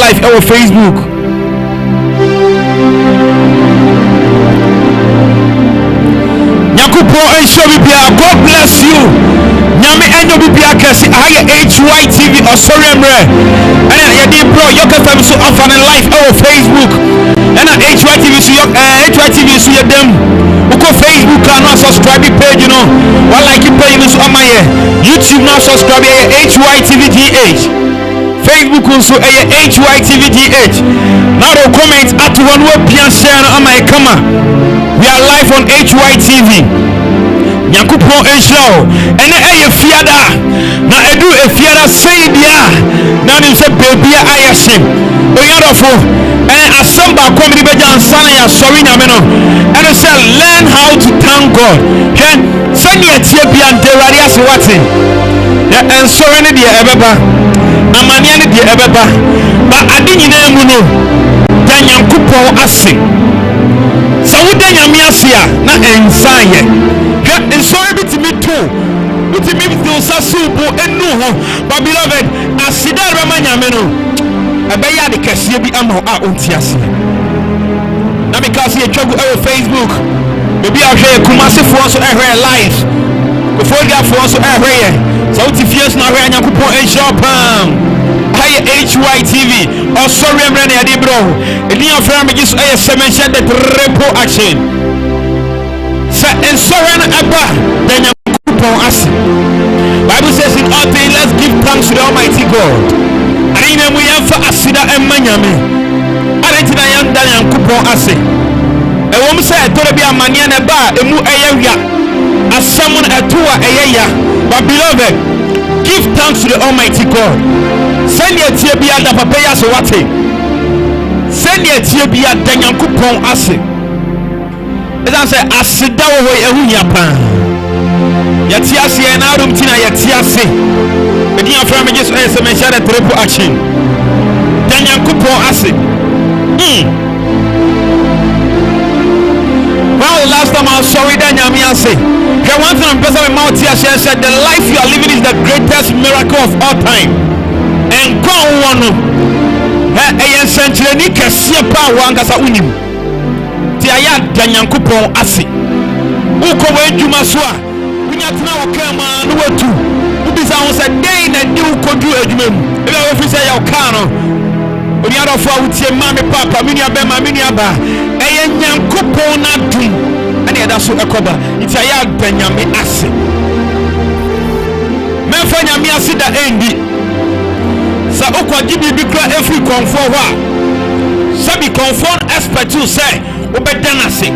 live our Facebook. Nyakupo ensure bia, God bless you. Nyame enyo bibia kesi aye HYTV OSORE3 and yedi bro yoka fam so often live our Facebook and HYTV so HYTV so yedem uko Facebook na subscribe page you know what like page so on my YouTube now subscribe HYTVGH Facebook so HYTVGH now comment at one way bia share on my camera. We are live on HYTV. Nyankopon ensure ene eye fiada na edu efiada say dia na nim say baby ayashim oyadofo asamba kombi beja ansana ya sorry nyame no and say learn how to thank God. Okay, send ye tie bia nderade ase wate ya ensure ne dia ebeba amania ne dia ebeba ba ade nyina mu no ya Nyankopon ase so woda nyame ase a na ensan ye and sorry to me too. But me do sasubo enu ho. But beloved, asida rama nyameno. Abeya de kese bi ama a ontiase. Na because you travel our Facebook. Maybe I share Kumasi for us live. Before that for us so tifies na hwe Nyankopon enshop Hi HYTV OSORE3 na de bro. Eni afra me just SEMANHYIA the triple action. And sorrow Abba, then Bible says in all things let's give thanks to the Almighty God. I know we have for Asida and Manyame. I didn't know that I'm coupon assay. A woman said, "Don't be a manian a bar, a mu aya, as someone a tour aya." But beloved, give thanks to the Almighty God. Send your tibia the papaya so what? Send your tibia then I'm coupon assay. As I say, asida wo ehu yapa. Yatiase na rum tina yatiase. Edi afra me Jesus SEMANHYIA the triple action. Dan Nyankopon ase. Well, last time I was sorry dan nyame ase. The one thing I'm person my mouth here said the life you are living is the greatest miracle of all time. And go on. Yen century ni kese pa wangasa unim. Aya da Nyankopon ase uko we dwuma so a unya tena wo kama no watu ubisa wo se den na di uko du adwuma mu e be wo fi se ya wo ka no oni adofo a wutie ma me papa mini abema mini aba eye Nyankopon na dum ane eda so ekoba iti aya da nyame ase me fa nyame ase da endi sa okwa gibi bi kra every comfort wa sabi comfort expert to say obedanase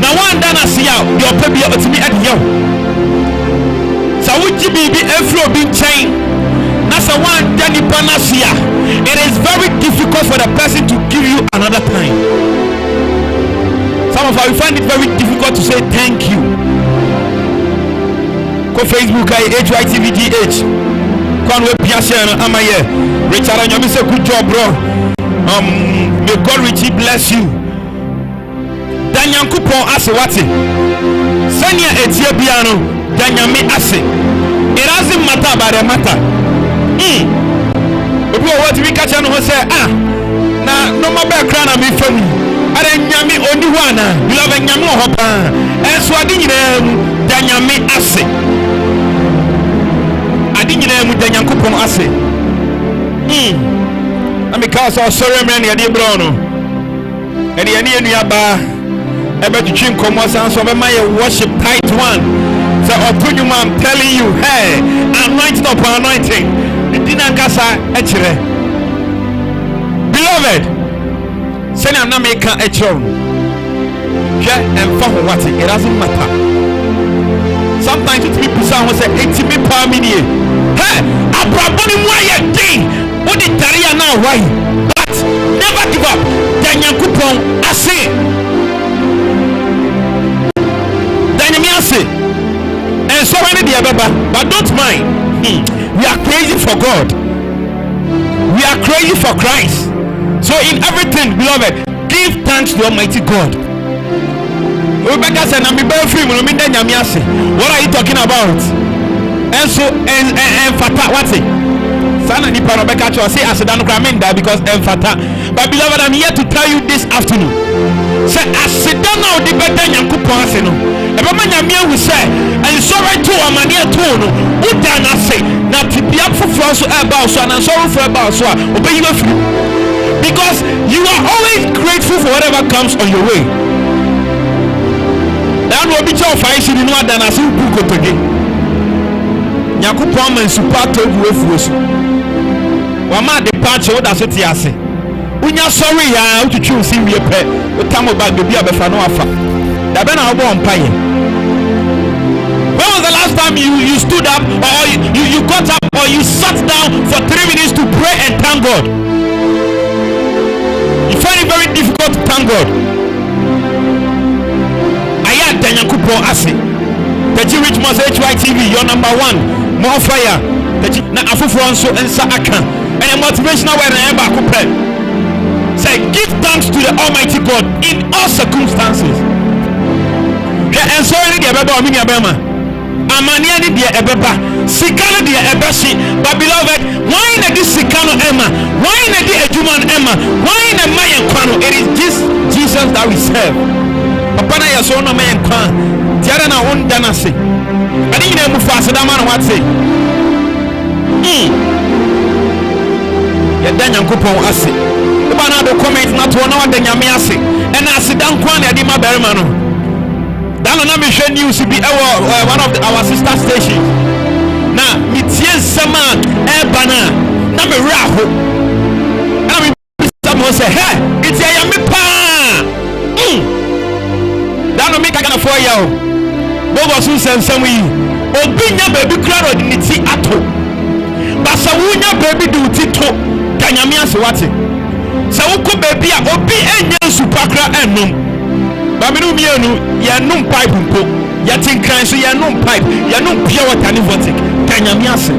na wan danase ya de opabia otimi adiyo sa wuji bibi efro bi chain na sa wan dani panasia it is very difficult for the person to give you another time. Some of us find it very difficult to say thank you. Go Facebook HYTVGH kon we piase no amaye Richard Anyami say good job bro. May God richly bless you. Dan Nyankopon ase wate sanya etie bia no dan nyame ase it doesn't matter about the matter obi o what we catch no say na no ma be kra na me fam are nyame oni ho ana beloved nyame ho pa enso ade nyina mu dan nyame ase ade nyina mu dan Nyankopon ase na me ka so sorry man ya de bro no ene ene enu aba ebe twin komo sanso be my worship tight one so opunyuma I'm telling you hey anointing upon anointing dina nkasa ekire beloved send am na make a chon je emfa ho what it doesn't matter sometimes it people say 80 me per minute hey abraboni mu aye din wo di taria na why but never give up dan Nyankopon ase and so many dear Baba, but don't mind. We are crazy for God. We are crazy for Christ. So in everything, beloved, give thanks to Almighty God. Rebecca said, "I'm very free." What are you talking about? And so and fata what's it? sana nipa no beka cho say aseda no kra men da because emfata. But beloved, I'm here to tell you this afternoon, say aseda na odi beda Nyankopon ase no e be ma nyame ahu say ensori to amane to no uda na say na tibia foforo so e ba so na ensori fo e ba so a obeyi ba firi, because you are always grateful for whatever comes on your way. Dan obi che ofai shiri no ada na se bu kotoge Nyankopon man support ogu efuo so wa ma departure oda so ti ase unya sorry ya ututwu si wie pe utamo bag bi abefa no afa da be na obo mpaye. When was the last time you stood up or you got up or you sat down for 3 minutes to pray and thank God? You find it very difficult to thank God. Aya Nyankopon ase the rich must HYTV, your number one, more fire. Na afufo nso ensa aka and motivational word na eba ko pray. Say give thanks to the Almighty God in all circumstances. And so any dia beba omini abema amania ni dia ebeba sikano dia ebeshi. But beloved, why na this sikano ema, why na di ejuman ema, why na mayen kwano? It is this Jesus that we serve. Papa na yeso no mayen kwan tiara na on dana se ani nyina mu fa se da ma na what say ya da Nyankopon ase ba na do comment na to na wada nyame ase e na ase dan kwan na di ma berema no dan na me hwe news bi one of our sister stations na mitie sama e bana na me ra ho na me samo se he itie ya me pa dan no me ka na for ya bobo sun sensem yi obi nya baby kra ro ni ti ato basa wunya baby du ti to danyame ase wate sa wuko baby a obi enya supakra enum ba me no mienu ya num pipe mpo ya tinkan so ya num pipe ya num pure water ni votic danyame ase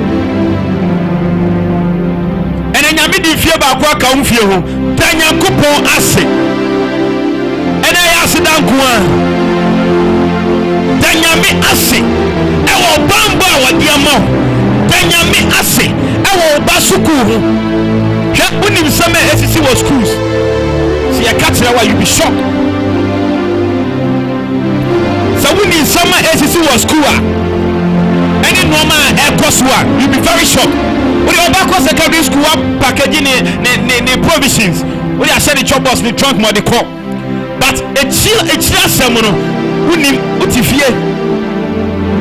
ene nyame di fie ba kwa ka umfie ho Nyankopon ase ene ya ase danko a Danyame ase ewo bambo a wadi ama Danyame ase ewo basuku ho hwe unim sema esisi was schools si ya katira wa you be shocked so unim sema esisi was school a any normal ekoso a you be very shocked when you back secondary school package ni provisions when you share the chop box the trunk mo the call but a chill semono unim utifie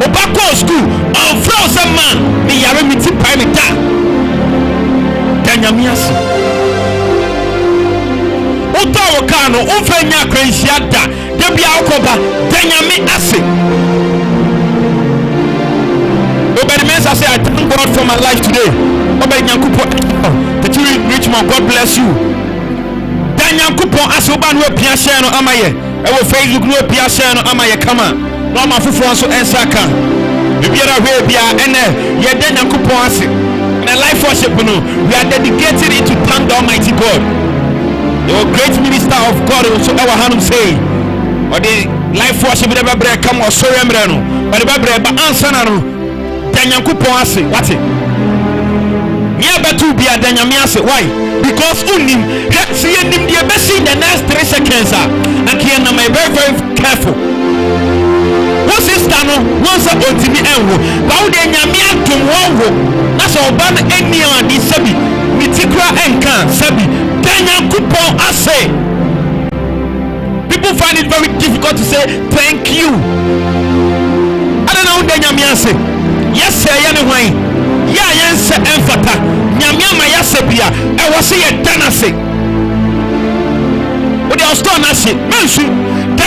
obako school on frozen man ni yare miti prime da Danyame ase otawo kano ofanya kranhia da de bia akoba Danyame ase obedi mensa say I thank God for my life today obedi Nyankopon the rich man God bless you Nyankopon ase oba no apia share no amaye ewo Facebook no apia share no amaye kama no ma foforo so ensaka bibiara hwe bia ene ye de Nyankopon ase na life worship no we are dedicated it to thank the Almighty God. The great minister of God so our hanum say or the life worship the bebre come OSORE3 no but the bebre ba answer na no Nyankopon ase what it yeah, but to be a Danyame why? Because unim see him the best in the next 3 seconds and can am very very careful. What's this dano? Once a ultimi enwo. But the Nyame atum wo. That's all ban any on the sabi. Mitikra enkan sabi. Nyankopon ase. People find it very difficult to say thank you. I don't know Danyame ase. Yes sir, anyway. Ya yense emfata nyame ama yasebia e wo se ye danase o de osto na se mensu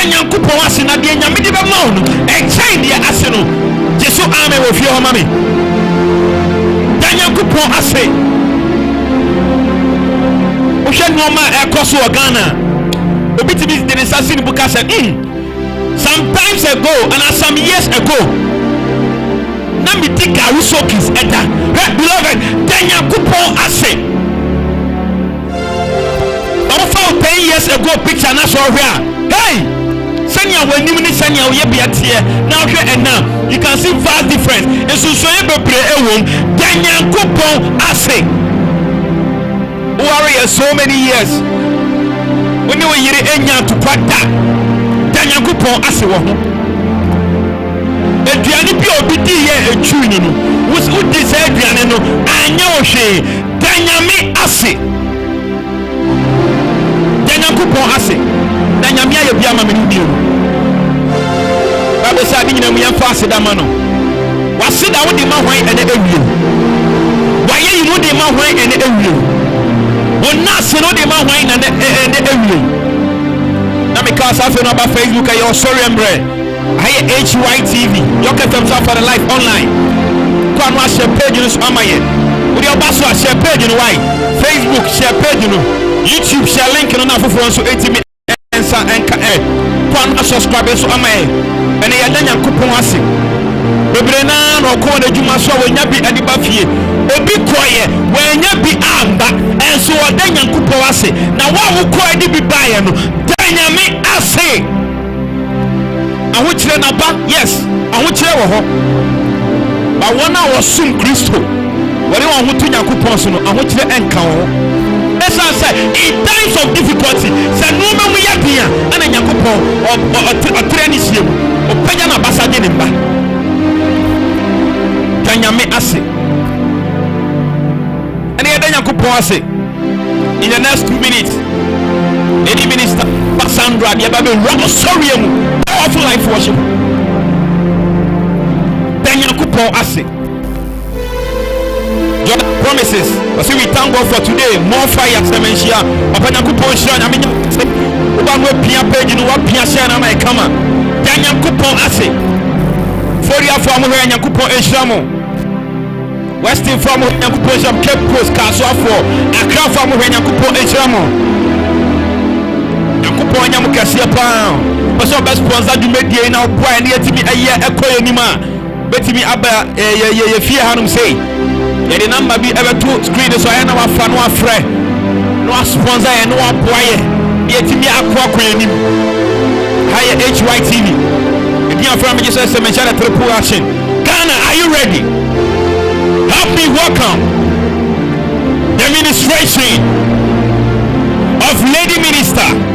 Nyankopon ase na de nyame de be ma onu e chain de ase no jesu ame wo fie ho mame Nyankopon ase o hwe no ma e koso Ghana obi ti bi de sase ni buka said sometimes ago and some years ago na mi tika usokis eda beloved Nyankopon ase about 10 years ago picture na so here hey sanya wanim ni sanya oye biatie na hwe ena you can see vast difference esuso ye bebre ewom danyankopon ase worry so many years when you yiri enya to kwada danyankopon ase wo ho aduane bi obi di ye etu ni no wo di se aduane no anya o hwe danyame ase danyankopon ase danyame aye bia ma me ni bio Bible say nyina mu yemfa ase da ma no wase da wo di ma hwan ene ewie waye yi mu di ma hwan ene ewie wona se no di ma hwan na ene ewie na me ka sa fe no ba Facebook ayo sorry embre HYTV you can come for the life online go and share page no amaye we dey oba so share page no why Facebook share page no YouTube share link no na foforo so 80 ensa enka go and subscribe so amaye ene ya danya kupon ase bebre na no ko na djuma so we nya bi adiba fie obi koye we nya bi amba enso odanya kupon ase na wa wo ko adi bi baye no danya me ase ahokyere na ba yes ahokyere wo ho ba wona wo sum Kristo wori won ho to Yakopon so no ahokyere enka wo esa say in times of difficulty say no ma mu yadea ana Yakopon o ni siem o panya na basade ne mba tanyame ase ana yada Yakopon ase in the next 2 minutes any minister Sandra dia ba be OSORE mu powerful life worship Yakopon ase your promises but we thank God for today more fire SEMANHYIA papa Yakopon shira na menya oba no pia page no wa pia share na mai kama Yakopon ase for ya for mo Yakopon shira mo Western for mo Yakopon shira Cape Coast Kaso for Accra for mo Yakopon shira mo Yakopon nya mo kase pa so best sponsor du media na boy na yetimi aye ekoye nima betimi aba ye fie hanum sei ye the number bi ebeto screen so aye na wa fa no afre no sponsor ye no boy yetimi akoakoye nim haye HYTV ebi afra me Jesus SEMANHYIA triple action Ghana, are you ready? Help me welcome the administration of Lady Minister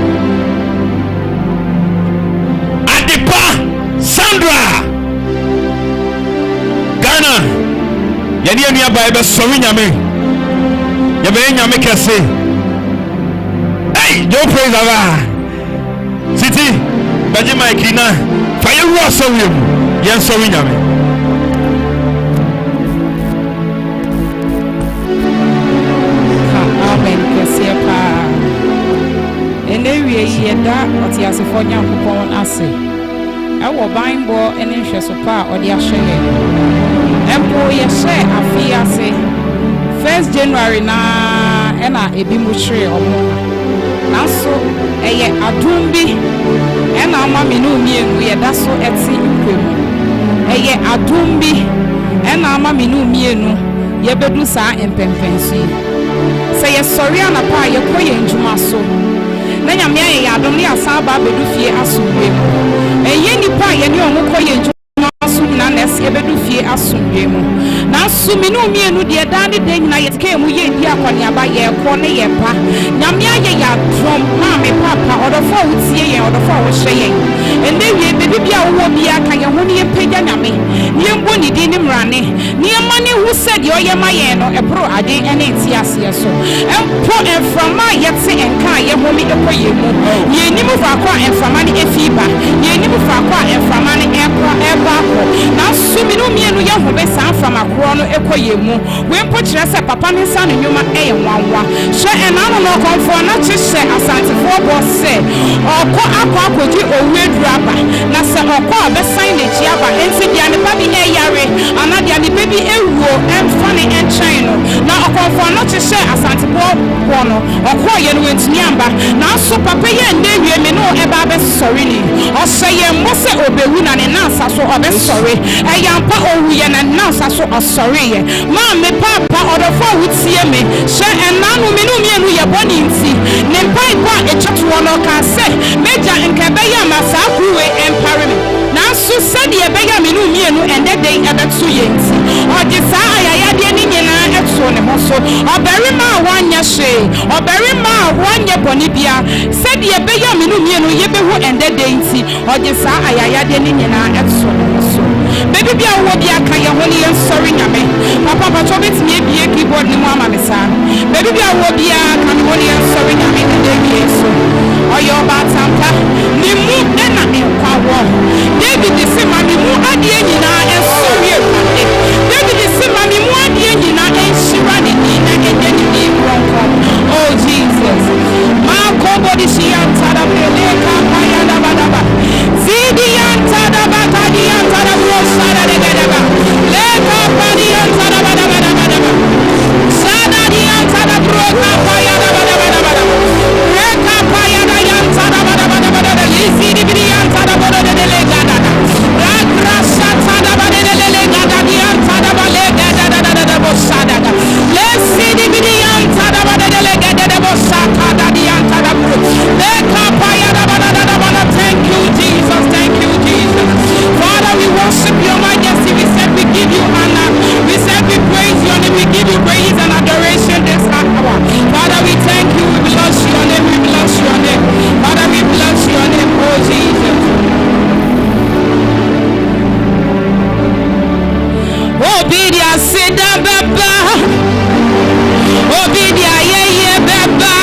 Sandra Ghana yeni enu aba ebe sori nyame ye be nyame kese hey don't praise Allah city baji mike na fire wo so wiem ye sori nyame amen kese pa ene wie ye da oti asefo Yakopon ase ewo Bible ene hweso pa odi ahye empo ye hye afiase 1st January na ena ebi mu hwe omo na so eye adumbi ena ama minu mienu ye da so eti kwemu eye adumbi ena ama minu mienu ye bedu sa empempensi se ye sori ana pa ye koye njuma so na nyame aye adom ne asa ba bedu fie asomwe eye nipa ye ne omo koye njuma so na nese ye bedu fie asomwe mu na sumi no mienu de dan de nyina ye teke mu ye di akwane aba ye ko ne ye pa nyame aye ya drum ma me papa odofo wutie ye odofo wo hye ye ende wie bebi bia wo bia ka ye ho ne ye pagya nyame ne mbo ni di ne mrane ne ma ne hu said ye oye ma ye no ebro ade ene ti ase so empo enframa ye te enka ye ho mi ekoye mu ye ni mu fa kwa enframa ne efiba ye ni mu fa kwa enframa ne eba ko na sumi no mienu ye ho be san frama no ekoye mu we mpo kire se papa ne sa no nyuma eye nwanwa hye enano no konfo na kyehye asantefo bo se okọ akwakoji oweduraba na se okọ abesan ne chiaba enti dia ne ba bi eyare ana dia ne bebi ewuo emfa ne enchen no na okonfo na kyehye asantefo bo no okọ ye no wentumi amba na so papa ye nde wie me no eba be sorry ni o se ye mo se obewu na ne nansa so obe sorry eyampa owu ye na nansa so sorry ye ma me papa odofo wutie me hye enanu me no mienu ye boni nti ne mpai kwa echoto no ka se meja nkebeya masakuwe empareme nanso sede ebeya menu mienu ende den ebeto yenti oje saa ayayade ni nyina eto ne ho so obarima wanya hwe obarima wanya boni bia sede ebeya menu mienu yebehu ende den ti oje saa ayayade ni nyina eto ne ho so baby bia wo bia ka ye ho ni sorry nyame papa pato betimi ebie keyboard ni mu ama me saa baby bia wo bia ka me ho ni sorry nyame ende bie so oyo batampa ni mu ena enkwawo David se mami mu adie nyina ensorry ekade David se mami mu adie nyina enshira ni na enye ni bronco oh Jesus ma ko body shi antara peleka paya da badaba zidi antara bakadi antara brosara de gedaba leka padi antara badaba sada di antara broka paya da badaba leka paya da antara badaba zidi bi antara badaba de legada la grasa tada badaba de legada di antara badaba de bosada le zidi bi antara badaba de legada de bosaka da di antara leka paya da badaba thank you Jesus thank you Jesus Father we worship your majesty we said we give you honor we said we praise your name we give you praise and adoration this hour Father we thank you we bless your name we bless your name Father we bless your name oh Jesus obedience seda baba obedience ye baba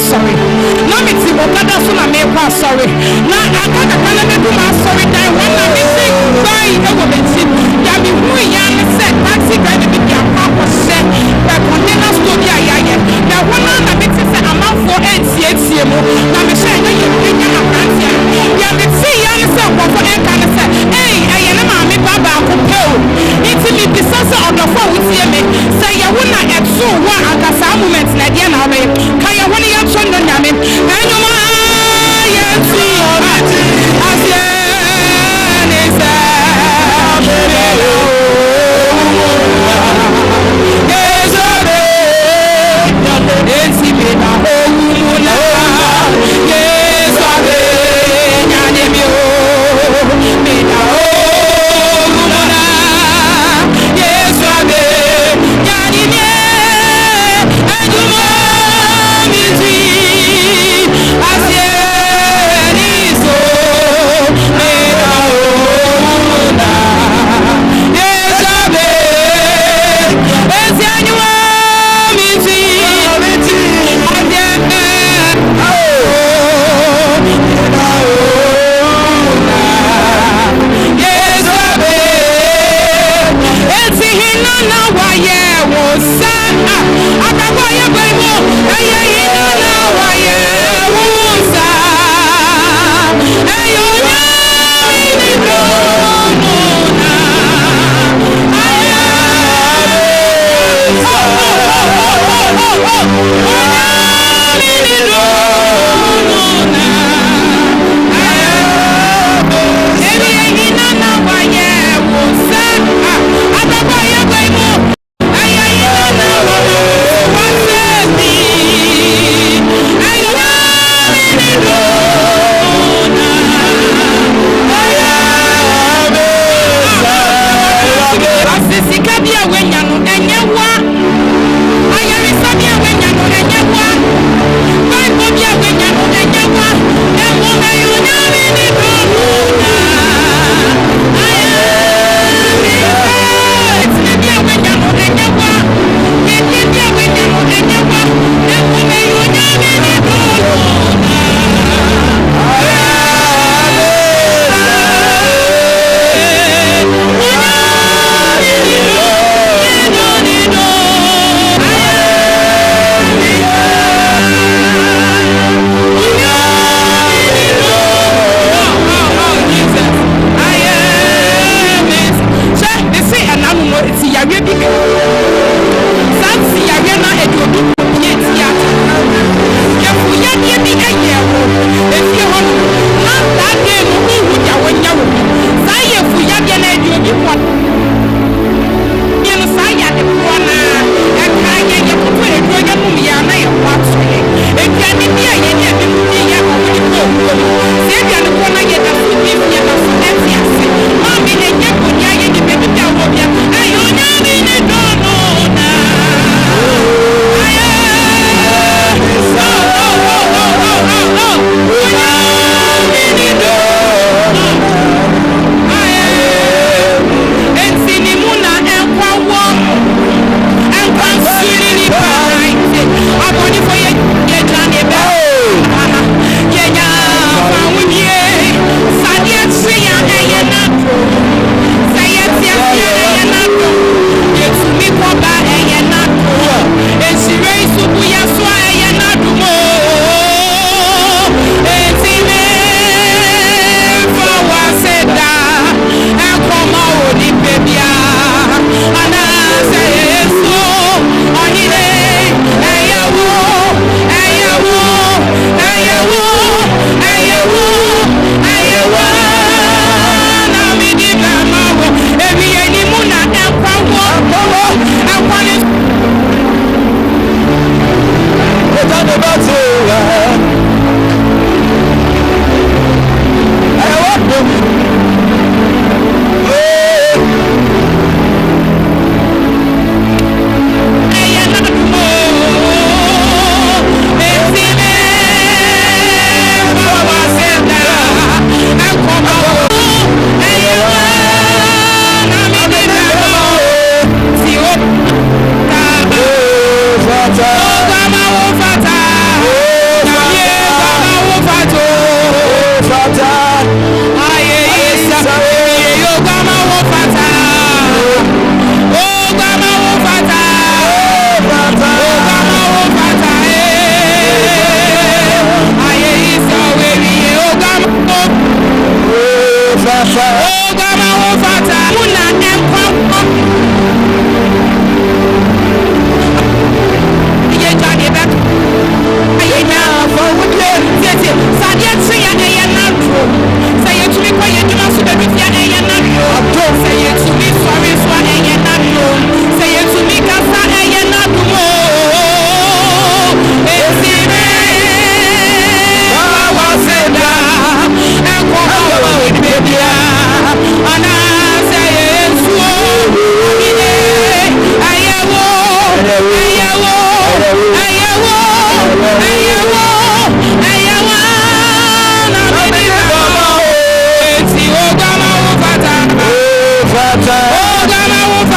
Sorry, no me see what that so na me kwa sorry. Na akaka kana me do ma sorry die one na me say buy e go be see. Ya me hu ya me say taxi driver be ya pa ko se. The container store ya ya. Na one na me say amount for NCA mo. Na me say na you ya na France. Ya me see ya me say what for can say. Hey, I na ma me baba ko pe o. Iti me be sasa on the phone with me. Say ya wona etso wa akasa moment na dia na me. Kan ya wona ya chondo nyame. Enyuma ya ti asie ne sa.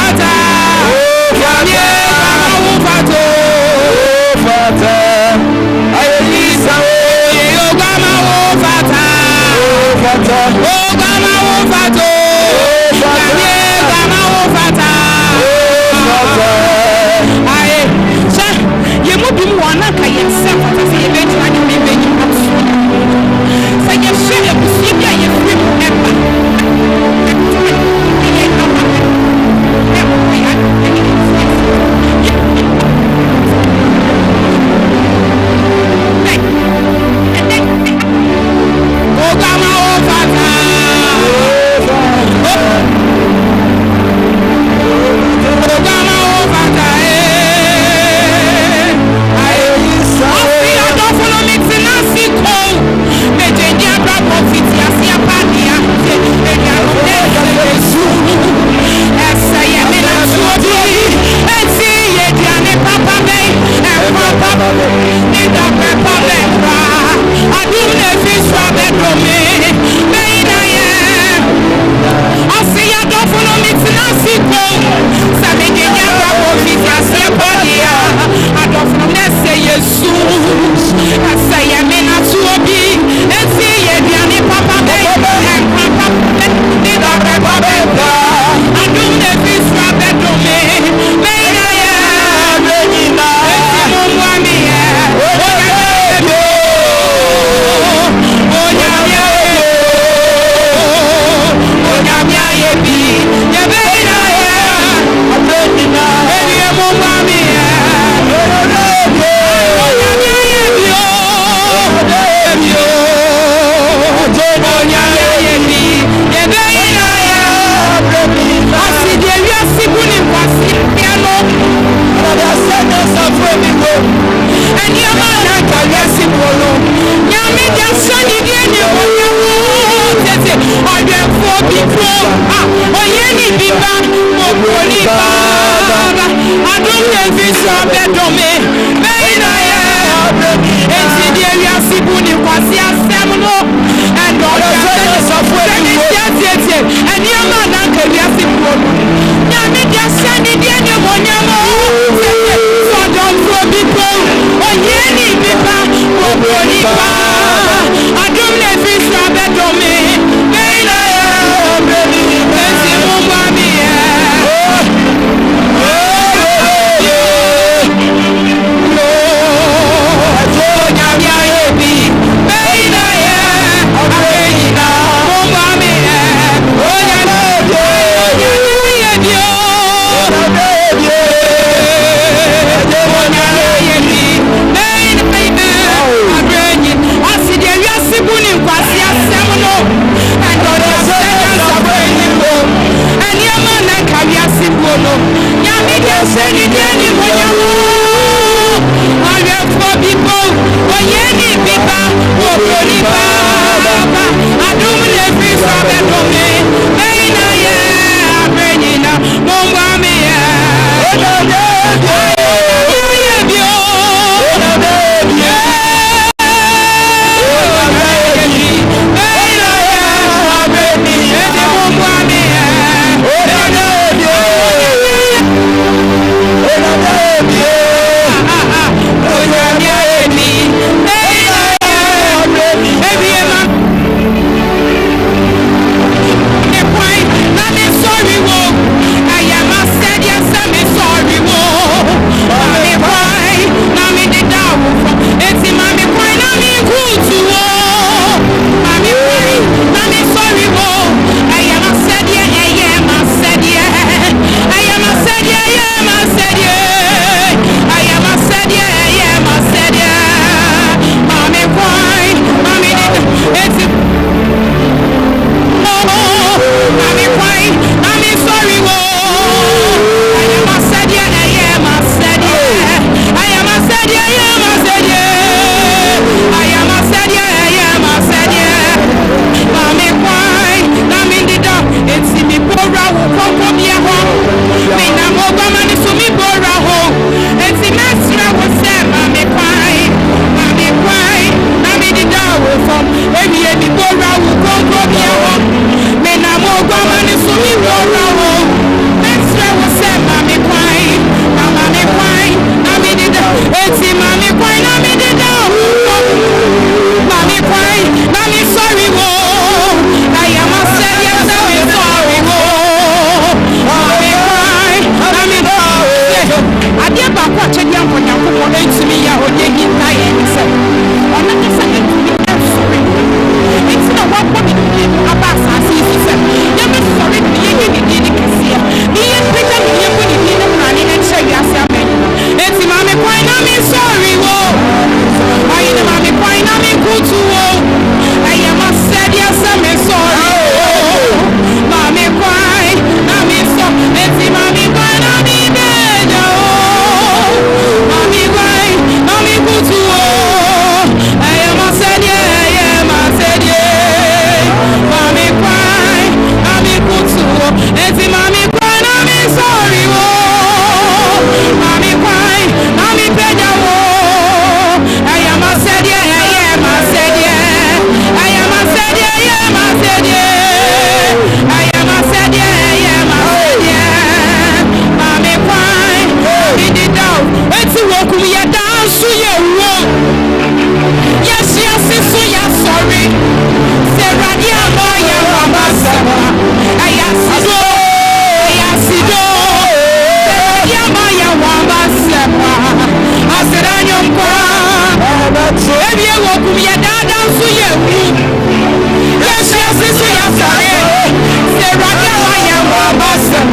fata. Nyame kama wo fato. Fata. Ayelisa Yo kama wo fata. Fata. Oh kama wo fato. Nyame kama wo fata. Fata. Aye. Sha ye mu bi mu wana ka ye se fata se ye betu ani me betu aso. Sa ye hwe ye busi bia ye firi mu eba.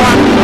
Oh!